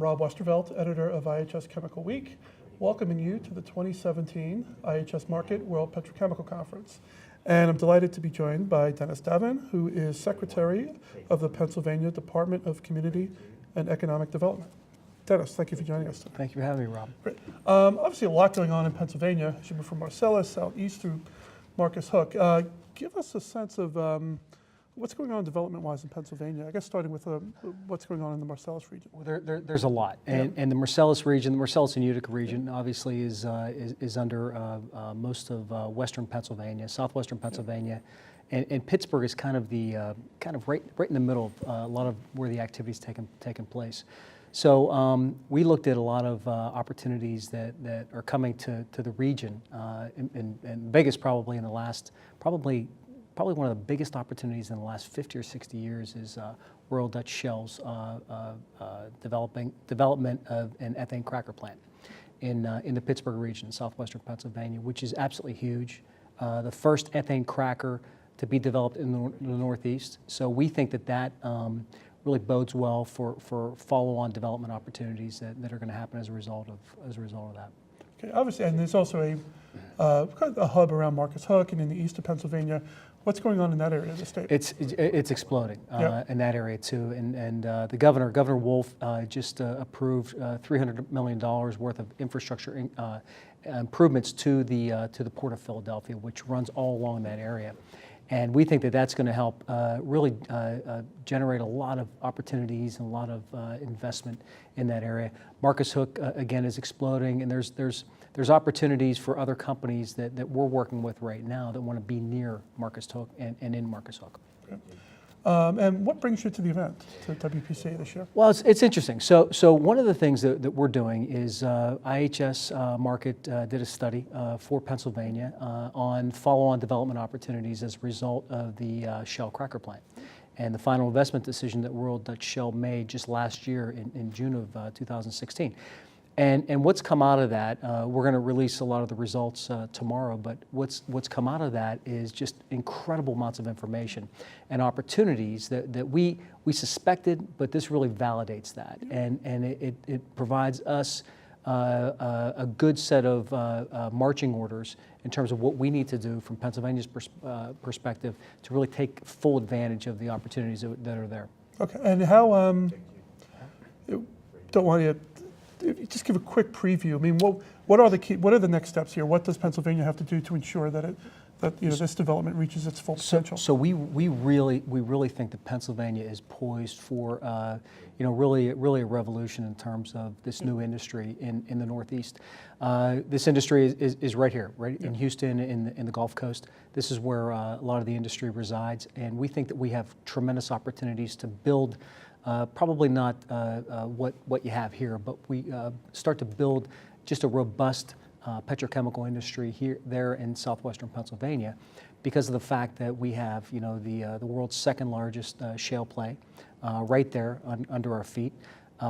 Rob Westervelt, editor of IHS Chemical Week, welcoming you to the 2017 IHS Markit World Petrochemical Conference. And I'm delighted to be joined by Dennis Gavin, who is Secretary of the Pennsylvania Department of Community and Economic Development. Dennis, thank you for joining us today. Thank you for having me, Rob. Great. Obviously a lot going on in Pennsylvania, as you move from Marcellus southeast through Marcus Hook. Give us a sense of what's going on development-wise in Pennsylvania? I guess starting with what's going on in the Marcellus region. Well, there's a lot, and the Marcellus region, the Marcellus and Utica region, obviously is under most of western Pennsylvania, southwestern Pennsylvania, and Pittsburgh is kind of right in the middle of a lot of where the activity's taken place. So we looked at a lot of opportunities that are coming to the region, and biggest probably in the last Probably one of the biggest opportunities in the last 50 or 60 years is Royal Dutch Shell's development of an ethane cracker plant in the Pittsburgh region, southwestern Pennsylvania, which is absolutely huge. The first ethane cracker to be developed in the Northeast. So we think that really bodes well for follow-on development opportunities that are going to happen as a result of that. Okay, obviously, and there's also a hub around Marcus Hook and in the east of Pennsylvania. What's going on in that area of the state? It's exploding in that area too, and the Governor Wolf just approved $300 million worth of infrastructure improvements to the Port of Philadelphia, which runs all along that area. And we think that that's going to help really generate a lot of opportunities and a lot of investment in that area. Marcus Hook again is exploding, and there's opportunities for other companies that we're working with right now that want to be near Marcus Hook and in Marcus Hook. Okay. And what brings you to the event, to WPCA this year? Well, it's interesting. So one of the things that we're doing is IHS Markit did a study for Pennsylvania on follow-on development opportunities as a result of the Shell cracker plant. And the final investment decision that Royal Dutch Shell made just last year in June of 2016. And what's come out of that, we're going to release a lot of the results tomorrow, but what's come out of that is just incredible amounts of information and opportunities that we suspected, but this really validates that. And it provides us a good set of marching orders in terms of what we need to do from Pennsylvania's perspective to really take full advantage of the opportunities that are there. Okay, and how, don't want you just give a quick preview. I mean, what are the next steps here? What does Pennsylvania have to do to ensure that this development reaches its full potential? So we really think that Pennsylvania is poised for really a revolution in terms of this new industry in the Northeast. This industry is right here, right in Houston, in the Gulf Coast. This is where a lot of the industry resides, and we think that we have tremendous opportunities to build. Probably not what you have here, but we start to build just a robust petrochemical industry there in southwestern Pennsylvania, because of the fact that we have the world's second largest shale play right there under our feet.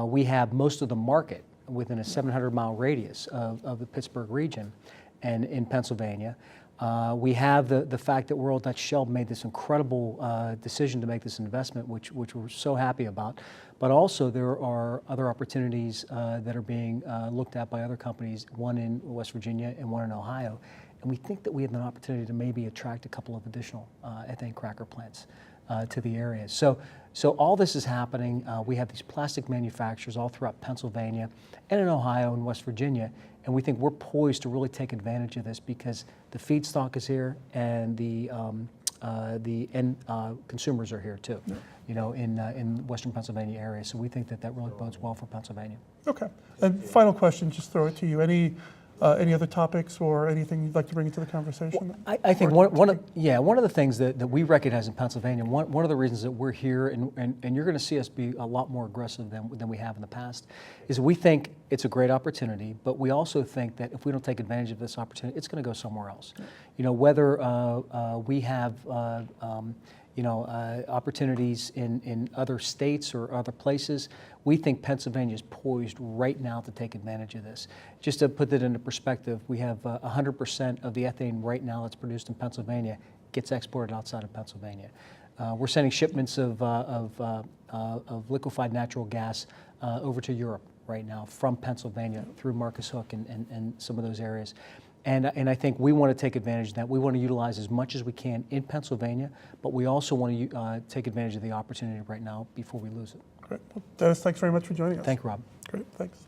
We have most of the market within a 700-mile radius of the Pittsburgh region and in Pennsylvania. We have the fact that Royal Dutch Shell made this incredible decision to make this investment, which we're so happy about. But also there are other opportunities that are being looked at by other companies, one in West Virginia and one in Ohio. And we think that we have an opportunity to maybe attract a couple of additional ethane cracker plants to the area. So all this is happening. We have these plastic manufacturers all throughout Pennsylvania and in Ohio and West Virginia. And we think we're poised to really take advantage of this because the feedstock is here and the end consumers are here too, in Western Pennsylvania area. So we think that really bodes well for Pennsylvania. Okay. And final question, just throw it to you. Any other topics or anything you'd like to bring into the conversation? Well, I think one of the things that we recognize in Pennsylvania, one of the reasons that we're here, and you're going to see us be a lot more aggressive than we have in the past, is we think it's a great opportunity, but we also think that if we don't take advantage of this opportunity, it's going to go somewhere else. Whether we have opportunities in other states or other places, we think Pennsylvania is poised right now to take advantage of this. Just to put that into perspective, we have 100% of the ethane right now that's produced in Pennsylvania gets exported outside of Pennsylvania. We're sending shipments of liquefied natural gas over to Europe right now from Pennsylvania through Marcus Hook and some of those areas. And I think we want to take advantage of that. We want to utilize as much as we can in Pennsylvania, but we also want to take advantage of the opportunity right now before we lose it. Great. Well, Dennis, thanks very much for joining us. Thank you, Rob. Great, thanks.